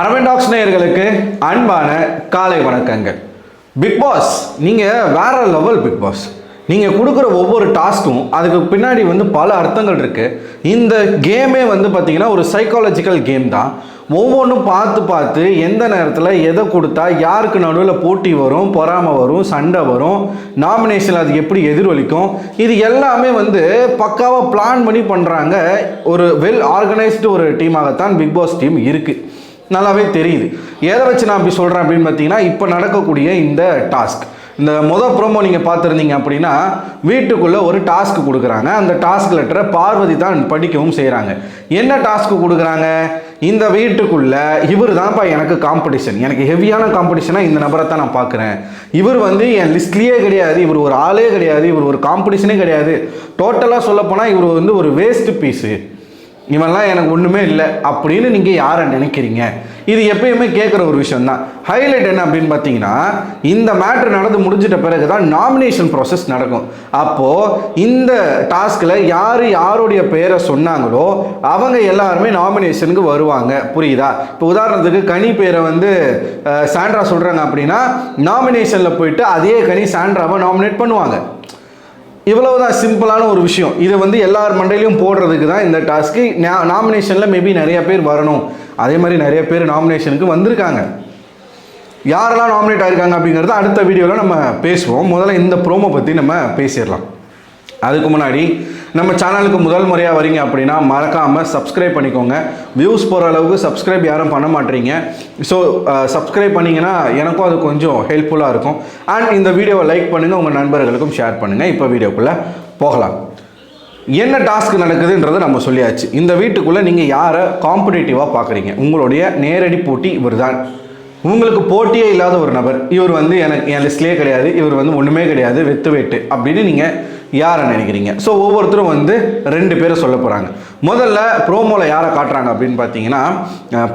அரவிந்தாக்ஸ் நேயர்களுக்கு அன்பான காலை வணக்கங்கள். பிக் பாஸ் நீங்கள் வேற லெவல். பிக் பாஸ் நீங்கள் கொடுக்குற ஒவ்வொரு டாஸ்க்கும் அதுக்கு பின்னாடி பல அர்த்தங்கள் இருக்குது. இந்த கேமே பார்த்தீங்கன்னா ஒரு சைக்காலஜிக்கல் கேம் தான். ஒவ்வொன்றும் பார்த்து எந்த நேரத்தில் எதை கொடுத்தா யாருக்கு நடுவில் போட்டி வரும், பொறாமை வரும், சண்டை வரும், நாமினேஷன் அது எப்படி எதிரொலிக்கும், இது எல்லாமே பக்காவாக பிளான் பண்ணி பண்ணுறாங்க. ஒரு வெல் ஆர்கனைஸ்டு ஒரு டீமாகத்தான் பிக் பாஸ் டீம் இருக்குது. நல்லாவே தெரியுது. எதை வச்சு நான் அப்படி சொல்கிறேன் அப்படின்னு பார்த்தீங்கன்னா, இப்போ நடக்கக்கூடிய இந்த டாஸ்க், இந்த ப்ரோமோ நீங்கள் பார்த்துருந்தீங்க அப்படின்னா, வீட்டுக்குள்ளே ஒரு டாஸ்க் கொடுக்குறாங்க. அந்த டாஸ்க் லெட்டரை பார்வதி தான் படிக்கவும் செய்கிறாங்க. என்ன டாஸ்க் கொடுக்குறாங்க? இந்த வீட்டுக்குள்ளே இவர் தான்ப்பா எனக்கு காம்படிஷன், எனக்கு ஹெவியான காம்படிஷனாக இந்த நபரை தான் நான் பார்க்குறேன். இவர் என் லிஸ்ட்லேயே கிடையாது, இவர் ஒரு ஆளே கிடையாது, இவர் ஒரு காம்படிஷனே கிடையாது. டோட்டலாக சொல்லப்போனால் இவர் ஒரு வேஸ்ட் பீஸு, இவெல்லாம் எனக்கு ஒன்றுமே இல்லை அப்படின்னு நீங்கள் யாரை நினைக்கிறீங்க? இது எப்பயுமே கேட்குற ஒரு விஷயம் தான். ஹைலைட் என்ன அப்படின்னு பார்த்தீங்கன்னா, இந்த மேட்ரு நடந்து முடிஞ்சிட்ட பிறகு தான் நாமினேஷன் ப்ராசஸ் நடக்கும். அப்போது இந்த டாஸ்கில் யாருடைய பெயரை சொன்னாங்களோ அவங்க எல்லாருமே நாமினேஷனுக்கு வருவாங்க. புரியுதா? இப்போ உதாரணத்துக்கு கனி பேரை சாண்ட்ரா சொல்கிறாங்க அப்படின்னா, நாமினேஷனில் போயிட்டு அதே கனி சாண்ட்ராவை நாமினேட் பண்ணுவாங்க. இவ்வளவுதான் சிம்பிளான ஒரு விஷயம். இதை எல்லார் மண்டையிலையும் போடுறதுக்கு தான் இந்த டாஸ்க்கு. நாமினேஷனில் மேபி நிறைய பேர் வரணும். அதே மாதிரி நிறைய பேர் நாமினேஷனுக்கு வந்திருக்காங்க. யாரெல்லாம் நாமினேட் ஆகிருக்காங்க அப்படிங்கிறத அடுத்த வீடியோவில் நம்ம பேசுவோம். முதல்ல இந்த ப்ரோமோ பற்றி நம்ம பேசிடலாம். அதுக்கு முன்னாடி நம்ம சேனலுக்கு முதல் முறையாக வரீங்க அப்படின்னா மறக்காமல் சப்ஸ்கிரைப் பண்ணிக்கோங்க. வியூஸ் போகிற அளவுக்கு சப்ஸ்கிரைப் யாரும் பண்ண மாட்டீங்க. ஸோ சப்ஸ்கிரைப் பண்ணிங்கன்னா எனக்கும் அது கொஞ்சம் ஹெல்ப்ஃபுல்லாக இருக்கும். அண்ட் இந்த வீடியோவை லைக் பண்ணுங்கள், உங்கள் நண்பர்களுக்கும் ஷேர் பண்ணுங்கள். இப்போ வீடியோக்குள்ளே போகலாம். என்ன டாஸ்க் நடக்குதுன்றதை நம்ம சொல்லியாச்சு. இந்த வீட்டுக்குள்ளே நீங்கள் யாரை காம்படிட்டிவாக பார்க்குறீங்க? உங்களுடைய நேரடி போட்டி இவர் தான். உங்களுக்கு போட்டியே இல்லாத ஒரு நபர். இவர் எனக்கு என் லிஸ்ட்லேயே கிடையாது, இவர் ஒன்றுமே கிடையாது, வெத்து வேட்டு அப்படின்னு நீங்கள் யாரை நினைக்கிறீங்க? ஸோ ஒவ்வொருத்தரும் 2 பேரை சொல்ல போகிறாங்க. முதல்ல ப்ரோமோவில் யாரை காட்டுறாங்க அப்படின்னு பார்த்தீங்கன்னா,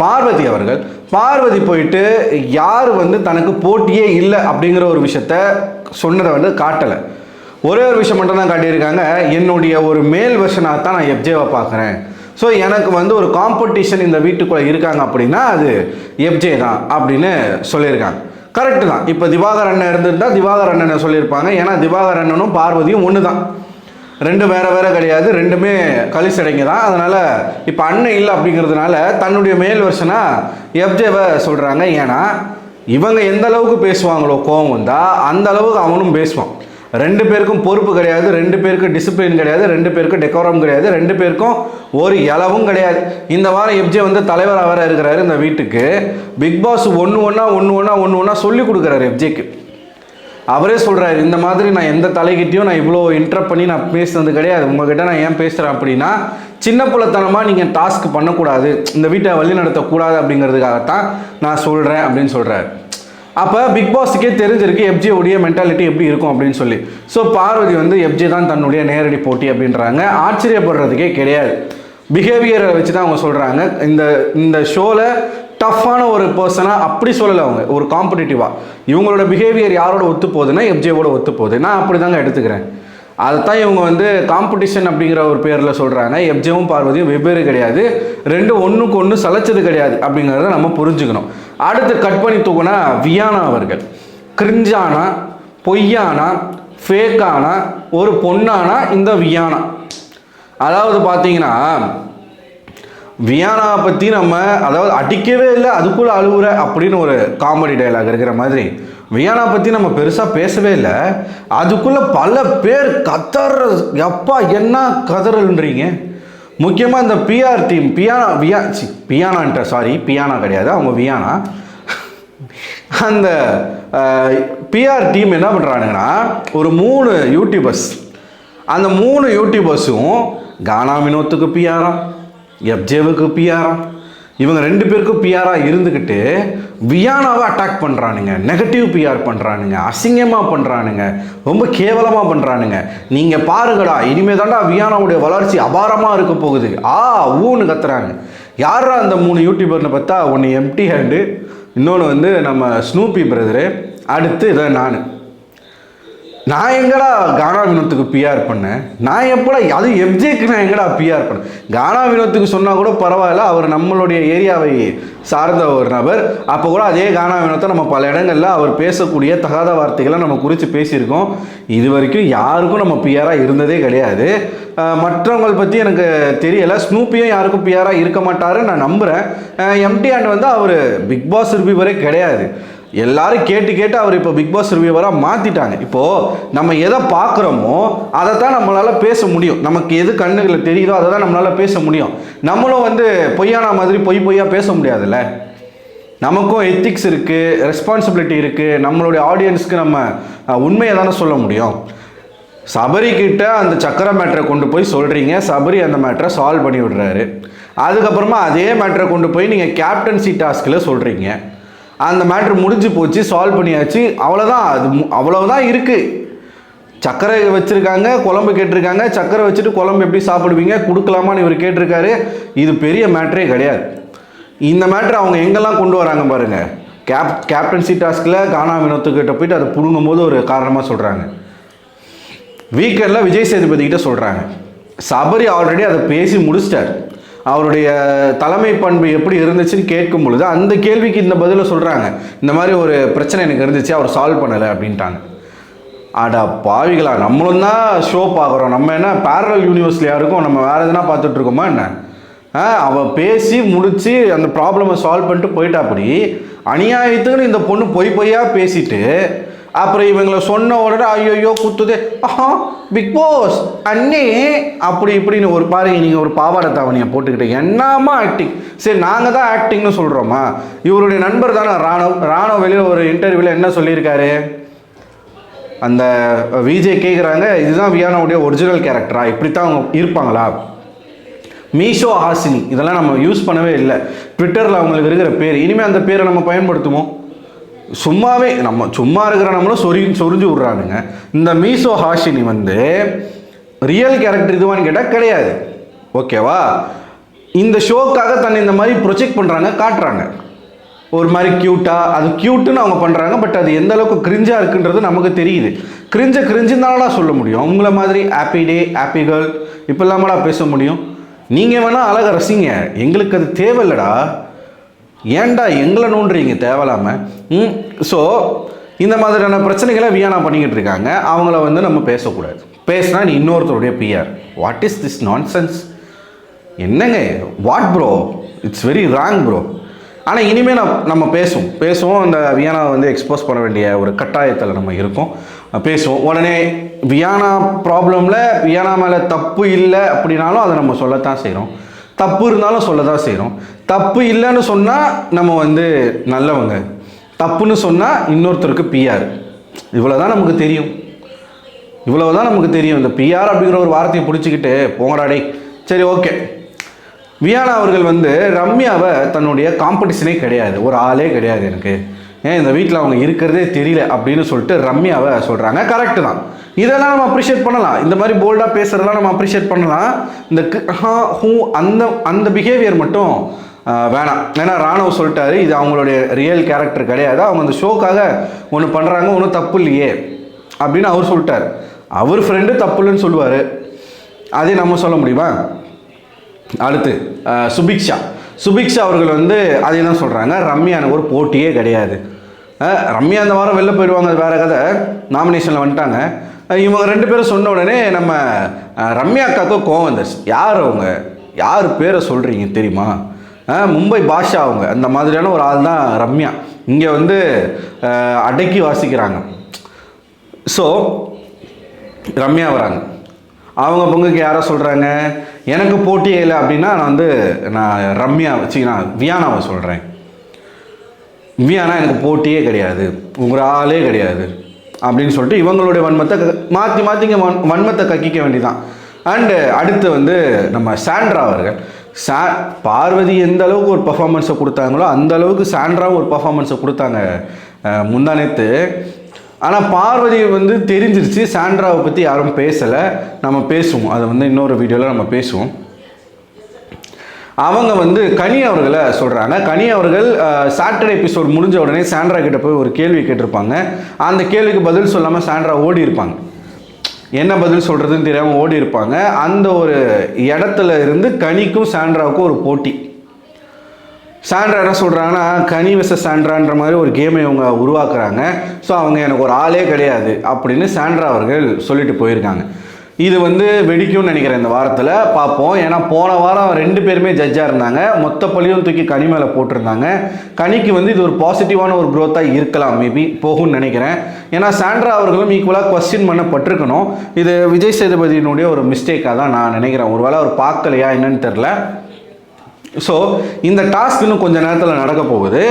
பார்வதி அவர்கள். பார்வதி போயிட்டு யார் தனக்கு போட்டியே இல்லை அப்படிங்கிற ஒரு விஷயத்த சொன்னதை காட்டலை. ஒரே ஒரு விஷயம் மட்டும் தான் காட்டியிருக்காங்க. என்னுடைய ஒரு மேல் வெர்ஷனாக தான் நான் எஃப்ஜேவை பார்க்குறேன். ஸோ எனக்கு ஒரு காம்படிஷன் இந்த வீட்டுக்குள்ளே இருக்காங்க அப்படின்னா அது எஃப்ஜே தான் அப்படின்னு சொல்லியிருக்காங்க. கரெக்டு தான். இப்போ திவாகர் அண்ணன் இருந்துட்டால் திவாகர் அண்ணனை சொல்லியிருப்பாங்க. ஏன்னா திவாகர் அண்ணனும் பார்வதியும் ஒன்று தான், 2 வேறு கிடையாது, 2மே கலிசடைங்க தான். அதனால் இப்போ அண்ணன் இல்லை அப்படிங்கிறதுனால தன்னுடைய மேல் வருஷனாக எஃப்ஜேவை சொல்கிறாங்க. ஏன்னா இவங்க எந்த அளவுக்கு பேசுவாங்களோ, கோவம் வந்தால் அந்த அளவுக்கு அவனும் பேசுவான். 2 பேருக்கும் பொறுப்பு கிடையாது, 2 பேருக்கு டிசிப்ளின் கிடையாது, 2 பேருக்கு டெக்கோரம் கிடையாது, 2 பேருக்கும் ஒரு இலவும் கிடையாது. இந்த வாரம் எஃப்ஜே தலைவராக வேற இருக்கிறாரு இந்த வீட்டுக்கு. பிக் பாஸ் ஒன்று ஒன்றா சொல்லி கொடுக்குறாரு எஃப்ஜேக்கு. அவரே சொல்கிறாரு, இந்த மாதிரி நான் எந்த தலைகிட்டையும் நான் இவ்வளோ இன்ட்ரப்ட் பண்ணி நான் பேசுனது கிடையாது. உங்ககிட்ட நான் ஏன் பேசுகிறேன் அப்படின்னா, சின்ன பிள்ளைத்தனமாக நீங்கள் டாஸ்க் பண்ணக்கூடாது, இந்த வீட்டை வழி நடத்தக்கூடாது அப்படிங்கிறதுக்காகத்தான் நான் சொல்கிறேன் அப்படின்னு சொல்கிறார். அப்போ பிக் பாஸுக்கே தெரிஞ்சிருக்கு எஃப்ஜே உடைய மென்டாலிட்டி எப்படி இருக்கும் அப்படின்னு சொல்லி. ஸோ பார்வதி எஃப்ஜே தான் தன்னுடைய நேரடி போட்டி அப்படின்றாங்க. ஆச்சரியப்படுறதுக்கே கிடையாது. பிஹேவியரை வச்சு தான் அவங்க சொல்கிறாங்க. இந்த ஷோவில் டஃப்பான ஒரு பர்சனாக அப்படி சொல்லலை அவங்க, ஒரு காம்படிட்டிவாக. இவங்களோட பிஹேவியர் யாரோட ஒத்து போகுதுன்னா எஃப்ஜேவோட ஒத்து போகுது. நான் அப்படி தாங்க எடுத்துக்கிறேன். அதைத்தான் இவங்க காம்படிஷன் அப்படிங்கிற ஒரு பேரில் சொல்கிறாங்க. எஃப்ஜேவும் பார்வதியும் வெவ்வேறு கிடையாது, 2 ஒன்றுக்கு ஒன்று சலைச்சது கிடையாது அப்படிங்கிறத நம்ம புரிஞ்சுக்கணும். அடுத்து கட் பண்ணி தூக்குனா வியானா அவர்கள். கிரிஞ்சானா, பொய்யானா, ஃபேக்கானா, ஒரு பொண்ணானா இந்த வியானா. அதாவது பார்த்தீங்கன்னா வியானாவை பற்றி நம்ம அடிக்கவே இல்லை, அதுக்குள்ளே அழுகுற அப்படின்னு ஒரு காமெடி டைலாக் இருக்கிற மாதிரி வியானா பற்றி நம்ம பெருசாக பேசவே இல்லை, அதுக்குள்ளே பல பேர் கதற. எப்பா என்ன கதறல்ன்றீங்க? முக்கியமாக இந்த பிஆர் டீம், பியானா கிடையாது, அவங்க வியானா. அந்த பிஆர் டீம் என்ன பண்ணுறானுங்கன்னா, ஒரு 3 யூடியூபர்ஸ், அந்த 3 யூடியூபர்ஸும் கானா வினோத்துக்கு பிஆரா, எஃப்ஜேவுக்கு பிஆரா, இவங்க 2 பேருக்கும் பிஆராக இருந்துக்கிட்டு வியானாவை அட்டாக் பண்ணுறானுங்க, நெகட்டிவ் பிஆர் பண்ணுறானுங்க, அசிங்கமாக பண்ணுறானுங்க, ரொம்ப கேவலமாக பண்ணுறானுங்க. நீங்கள் பாருங்கடா, இனிமேல் தாண்டா வியானாவுடைய வளர்ச்சி அபாரமாக இருக்க போகுது, ஊன்னு கத்துறாங்க. யாரா அந்த 3 யூடியூபர்னு பார்த்தா, ஒன்று எம்டி ஹேண்டு, இன்னொன்று நம்ம ஸ்னூப்பி பிரதரு, அடுத்து இதை நான். நான் எங்கடா கானா வினோத்துக்கு பிஆர் பண்ணேன்? நான் எப்படா அது எஃப்ஜேக்கு நான் எங்கடா பிஆர் பண்ணேன்? கானா வினோத்துக்கு சொன்னால் கூட பரவாயில்ல, அவர் நம்மளுடைய ஏரியாவை சார்ந்த ஒரு நபர். அப்போ கூட அதே கானா வினோத்தை நம்ம பல இடங்களில் அவர் பேசக்கூடிய தகாத வார்த்தைகளை நம்ம குறித்து பேசியிருக்கோம். இது வரைக்கும் யாருக்கும் நம்ம பிஆராக இருந்ததே கிடையாது. மற்றவங்களை பற்றி எனக்கு தெரியலை. ஸ்னூப்பியும் யாருக்கும் பிஆராக இருக்க மாட்டாருன்னு நான் நம்புகிறேன். எம்டி அண்ட் வந்து அவர் பிக் பாஸ் ரிவ்யூவரே கிடையாது. எல்லாரும் கேட்டு கேட்டு அவர் இப்போ பிக் பாஸ் ரிவ்யூவராக மாற்றிட்டாங்க. இப்போது நம்ம எதை பார்க்குறோமோ அதை தான் நம்மளால் பேச முடியும். நமக்கு எது கண்ணுகளில் தெரியுதோ அதை தான் நம்மளால் பேச முடியும். நம்மளும் வந்து பொய்யான மாதிரி பொய்யா பேச முடியாதுல்ல. நமக்கும் எத்திக்ஸ் இருக்குது, ரெஸ்பான்சிபிலிட்டி இருக்குது. நம்மளுடைய ஆடியன்ஸ்க்கு நம்ம உண்மையை தானே சொல்ல முடியும். சபரிக்கிட்ட அந்த சக்கரை மேட்டரை கொண்டு போய் சொல்கிறீங்க, சபரி அந்த மேட்டரை சால்வ் பண்ணி விடுறாரு. அதுக்கப்புறமா அதே மேட்டரை கொண்டு போய் நீங்கள் கேப்டன்சி டாஸ்கில் சொல்கிறீங்க. அந்த மேட்ரு முடிஞ்சு போச்சு, சால்வ் பண்ணியாச்சு, அவ்வளோதான். அது அவ்வளோதான் இருக்குது. சக்கரை வச்சுருக்காங்க, குழம்பு கேட்டிருக்காங்க, சக்கரை வச்சுட்டு குழம்பு எப்படி சாப்பிடுவீங்க, கொடுக்கலாமான்னு இவர் கேட்டிருக்காரு. இது பெரிய மேட்ரே கிடையாது. இந்த மேட்ரு அவங்க எங்கெல்லாம் கொண்டு வராங்க பாருங்கள். கேப்டன்சி டாஸ்கில் கானா வினோத்துக்கிட்ட போயிட்டு அதை புடுங்கும் போது ஒரு காரணமாக சொல்கிறாங்க. வீக்கெண்டில் விஜய் சேதுபதி கிட்ட சொல்கிறாங்க. சபரி ஆல்ரெடி அதை பேசி முடிச்சிட்டார். அவருடைய தலைமை பண்பு எப்படி இருந்துச்சுன்னு கேட்கும் பொழுது அந்த கேள்விக்கு இந்த பதிலை சொல்கிறாங்க. இந்த மாதிரி ஒரு பிரச்சனை எனக்கு இருந்துச்சு, அவர் சால்வ் பண்ணலை அப்படின்ட்டாங்க. அடா பாவிகளா, நம்மளும் தான் ஷோ பார்க்குறோம். நம்ம என்ன பேரலல் யூனிவர்ஸ்லையாக இருக்கோம்? நம்ம வேறு எதுனா பார்த்துட்ருக்கோமா என்ன? அவள் பேசி முடித்து அந்த ப்ராப்ளமை சால்வ் பண்ணிட்டு போயிட்டா. அப்படி அநியாயத்துக்குன்னு இந்த பொண்ணு பொய்யா பேசிட்டு அப்புறம் இவங்களை சொன்ன உடனே ஐயோ குத்துதே, பிக் பாஸ் அண்ணே அப்படி இப்படின்னு ஒரு பாருங்க. நீங்கள் ஒரு பாவாடை தாவணியை போட்டுக்கிட்டு என்னமா ஆக்டிங்? சரி, நாங்கள் தான் ஆக்டிங்னு சொல்கிறோமா? இவருடைய நண்பர் தானே ராணவ் வெளியில் ஒரு இன்டர்வியூவில் என்ன சொல்லியிருக்காரு? அந்த விஜய் கேட்குறாங்க, இதுதான் வியானாவுடைய ஒரிஜினல் கேரக்டரா? இப்படித்தான் அவங்க இருப்பாங்களா? மீஷோ ஹாசினி இதெல்லாம் நம்ம யூஸ் பண்ணவே இல்லை. ட்விட்டரில் அவங்களுக்கு இருக்கிற பேர். இனிமேல் அந்த பேரை நம்ம பயன்படுத்துவோம்? சும்மாவே நம்ம சும்மா இருக்கிற நம்மளும் சொரிஞ்சு விட்றானுங்க. இந்த மீஷோ ஹாஷினி வந்து ரியல் கேரக்டர் இதுவான்னு கேட்டால் கிடையாது. ஓகேவா? இந்த ஷோக்காக தன்னை இந்த மாதிரி ப்ரொஜெக்ட் பண்ணுறாங்க, காட்டுறாங்க ஒரு மாதிரி க்யூட்டாக. அது க்யூட்டுன்னு அவங்க பண்ணுறாங்க. பட் அது எந்த அளவுக்கு கிரிஞ்சாக இருக்குன்றது நமக்கு தெரியுது. கிரிஞ்சுனாலடா சொல்ல முடியும். உங்களை மாதிரி ஹாப்பி டே, ஹாப்பி கேர்ள் இப்போ இல்லாமடா பேச முடியும்? நீங்கள் வேணால் அழகாக ரசிங்க, எங்களுக்கு அது தேவையில்லடா. ஏன்டா எங்களை நோண்டுறீங்க தேவையில்லாமல்? ஸோ இந்த மாதிரியான பிரச்சனைகளை வியானா பண்ணிக்கிட்டு இருக்காங்க. அவங்கள வந்து நம்ம பேசக்கூடாது. பேசினா நீ இன்னொருத்தருடைய PR. What is this nonsense? என்னங்க what bro? It's very wrong bro. ஆனால் இனிமேல் நம்ம பேசுவோம். அந்த வியானாவை வந்து எக்ஸ்போஸ் பண்ண வேண்டிய ஒரு கட்டாயத்தில் நம்ம இருக்கோம். பேசுவோம். உடனே வியானா ப்ராப்ளமில் வியானா மேலே தப்பு இல்லை அப்படின்னாலும் அதை நம்ம சொல்லத்தான் செய்கிறோம். தப்பு இருந்தாலும் சொல்ல தான் செய்கிறோம். தப்பு இல்லைன்னு சொன்னால் நம்ம வந்து நல்லவங்க, தப்புன்னு சொன்னால் இன்னொருத்தருக்கு பிஆர். இவ்வளோதான் நமக்கு தெரியும். இந்த பிஆர் அப்படிங்கிற ஒரு வார்த்தையை பிடிச்சிக்கிட்டு போங்கடாடே. சரி, ஓகே. வியானா அவர்கள் வந்து ரம்யாவை தன்னுடைய காம்படிஷனே கிடையாது, ஒரு ஆளே கிடையாது எனக்கு, ஏன் இந்த வீட்டில் அவங்க இருக்கிறதே தெரியல அப்படின்னு சொல்லிட்டு ரம்யாவை சொல்கிறாங்க. கரெக்டு தான். இதெல்லாம் நம்ம அப்ரிஷியேட் பண்ணலாம். இந்த மாதிரி போல்டாக பேசுகிறதெல்லாம் நம்ம அப்ரிஷியேட் பண்ணலாம். இந்த ஹூ அந்த பிஹேவியர் மட்டும் வேணாம். ஏன்னா ராணவ் சொல்லிட்டாரு, இது அவங்களுடைய ரியல் கேரக்டர் கிடையாது, அவங்க அந்த ஷோக்காக ஒன்று பண்ணுறாங்க, ஒன்றும் தப்பு இல்லையே அப்படின்னு அவர் சொல்லிட்டார். அவர் ஃப்ரெண்டு தப்பு இல்லைன்னு சொல்லுவார், அதே நம்ம சொல்ல முடியுமா? அடுத்து சுபிக்ஷா அவர்கள் வந்து அதே தான் சொல்கிறாங்க, ரம்யான ஒரு போட்டியே கிடையாது. ரம்யா அந்த வாரம் வெளில போயிடுவாங்க, அது வேறு கதை. நாமினேஷனில் வந்துட்டாங்க. இவங்க ரெண்டு பேரும் சொன்ன உடனே நம்ம ரம்யா அக்காவுக்கு கோவம் வந்துருச்சு. யார் பேரை சொல்கிறீங்க தெரியுமா? மும்பை பாஷா அவங்க, அந்த மாதிரியான ஒரு ஆள் தான் ரம்யா. இங்கே வந்து அடக்கி வாசிக்கிறாங்க. ஸோ ரம்யா வராங்க, அவங்க பொங்குக்கு யாரை சொல்கிறாங்க, எனக்கு போட்டியே இல்லை அப்படின்னா நான் வியானாவை சொல்கிறேன். வியானா எனக்கு போட்டியே கிடையாது, உங்கள் ஆளே கிடையாது அப்படின்னு சொல்லிட்டு இவங்களுடைய வன்மத்தை மாற்றி வன்மத்தை கக்கிக்க வேண்டியதான். அண்டு அடுத்து வந்து நம்ம சாண்ட்ரா அவர்கள், பார்வதி எந்த அளவுக்கு ஒரு பர்ஃபார்மன்ஸை கொடுத்தாங்களோ அந்த அளவுக்கு சாண்ட்ராவும் ஒரு பர்ஃபார்மன்ஸை கொடுத்தாங்க முந்தானேத்து. ஆனால் பார்வதி வந்து தெரிஞ்சிருச்சு, சாண்ட்ராவை பற்றி யாரும் பேசலை. நம்ம பேசுவோம், அதை வந்து இன்னொரு வீடியோவில் நம்ம பேசுவோம். அவங்க வந்து கனி அவர்களை சொல்கிறாங்க. கனி அவர்கள் சாட்டர்டே எபிசோட் முடிஞ்ச உடனே சாண்ட்ரா கிட்ட போய் ஒரு கேள்வி கேட்டிருப்பாங்க. அந்த கேள்விக்கு பதில் சொல்லாமல் சாண்ட்ரா ஓடி இருப்பாங்க. என்ன பதில் சொல்கிறதுன்னு தெரியாமல் ஓடி இருப்பாங்க. அந்த ஒரு இடத்துல இருந்து கனிக்கும் சாண்ட்ராவுக்கும் ஒரு போட்டி. சாண்ட்ரா என்ன சொல்கிறாங்கன்னா, கனி வெர்சஸ் சாண்ட்ரான்ற மாதிரி ஒரு கேமை இவங்க உருவாக்குறாங்க. ஸோ அவங்க எனக்கு ஒரு ஆளே கிடையாது அப்படின்னு சாண்ட்ரா அவர்கள் சொல்லிட்டு போயிருக்காங்க. இது வந்து வெடிக்கும்னு நினைக்கிறேன் இந்த வாரத்தில், பார்ப்போம். ஏன்னா போன வாரம் 2 பேருமே ஜட்ஜாக இருந்தாங்க. மொத்த பழியும் தூக்கி கனி மேலே போட்டிருந்தாங்க. கனிக்கு வந்து இது ஒரு பாசிட்டிவான ஒரு க்ரோத்தாக இருக்கலாம், மேபி போகும்னு நினைக்கிறேன். ஏன்னா சாண்ட்ரா அவர்களும் ஈக்குவலாக கொஸ்டின் பண்ணப்பட்டிருக்கணும். இது விஜய் சேதுபதியினுடைய ஒரு மிஸ்டேக்காக தான் நான் நினைக்கிறேன். ஒருவேளை அவர் பார்க்கலையா என்னன்னு தெரில. ஸோ இந்த டாஸ்க் இன்னும் கொஞ்சம் நேரத்தில் நடக்க போகுது.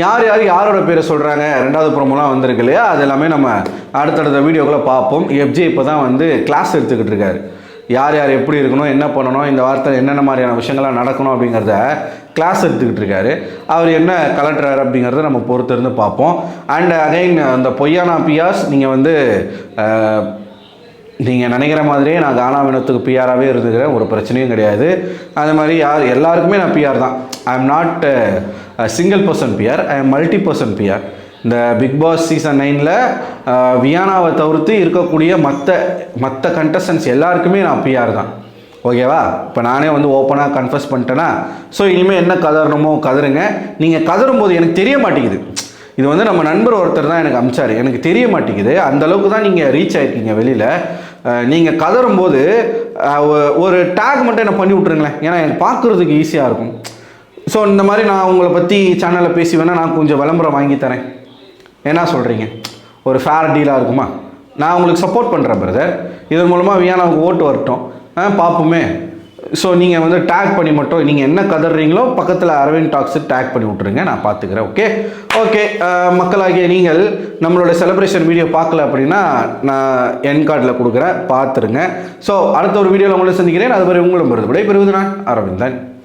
யார் யாரோட பேரை சொல்கிறாங்க, 2வது ப்ரோமோலாம் வந்திருக்கு இல்லையா, அது எல்லாமே நம்ம அடுத்தடுத்த வீடியோக்களை பார்ப்போம். எஃப்ஜே இப்போ தான் வந்து கிளாஸ் எடுத்துக்கிட்டு இருக்காரு. யார் எப்படி இருக்கணும், என்ன பண்ணணும், இந்த வாரத்தில் என்னென்ன மாதிரியான விஷயங்கள்லாம் நடக்கணும் அப்படிங்கிறத கிளாஸ் எடுத்துக்கிட்டு இருக்காரு. அவர் என்ன கலட்டுறாரு அப்படிங்கிறத நம்ம பொறுத்து இருந்து பார்ப்போம். அண்ட் அகைன் அந்த பொய்யானா பியாஸ், நீங்கள் வந்து நீங்கள் நினைக்கிற மாதிரியே நான் கானா வினோத்துக்கு பிஆராகவே இருந்துக்கிறேன், ஒரு பிரச்சனையும் கிடையாது. அது மாதிரி எல்லாருக்குமே நான் பிஆர் தான். I am not single person PR, I am multi person PR. இந்த பிக் பாஸ் சீசன் 9ல் வியானாவை தவிர்த்து இருக்கக்கூடிய மற்ற கண்டஸ்டன்ஸ் எல்லாருக்குமே நான் பிஆர் தான். ஓகேவா? இப்போ நானே வந்து ஓப்பனாக கன்ஃபஸ் பண்ணிட்டேன்னா, ஸோ இனிமேல் என்ன கதறணுமோ கதறுங்க. நீங்கள் கதறும்போது எனக்கு தெரிய மாட்டேங்குது. இது வந்து நம்ம நண்பர் ஒருத்தர் தான் எனக்கு அமிச்சார், எனக்கு தெரிய மாட்டேங்குது. அந்தளவுக்கு தான் நீங்கள் ரீச் ஆகிருக்கீங்க வெளியில். நீங்கள் கதறும்போது ஒரு டேக் மட்டும் என்ன பண்ணி விட்ருங்களேன், ஏன்னா எனக்கு பார்க்குறதுக்கு ஈஸியாக இருக்கும். ஸோ இந்த மாதிரி நான் உங்களை பற்றி சேனலில் பேசி வேணால் நான் கொஞ்சம் விளம்பரம் வாங்கி தரேன், என்ன சொல்கிறீங்க? ஒரு ஃபேர் டீலாக இருக்குமா? நான் உங்களுக்கு சப்போர்ட் பண்ணுறேன் பிரதர். இதன் மூலமாக வியானாவுக்கு ஓட்டு வரட்டும், பார்ப்போமே. ஸோ நீங்கள் வந்து டேக் பண்ணி மட்டும் நீங்கள் என்ன கதறீங்களோ பக்கத்தில் அரவிந்த் டாக்ஸு டேக் பண்ணி விட்ருங்க, நான் பார்த்துக்கிறேன். ஓகே மக்களாகிய நீங்கள் நம்மளோட செலிப்ரேஷன் வீடியோ பார்க்கல அப்படின்னா நான் என் கார்டில் கொடுக்குறேன், பார்த்துருங்க. ஸோ அடுத்த ஒரு வீடியோவில் உங்களை சந்திக்கிறேன். அதுவரை உங்களும் விடைபெறுவது நான் அரவிந்தன்.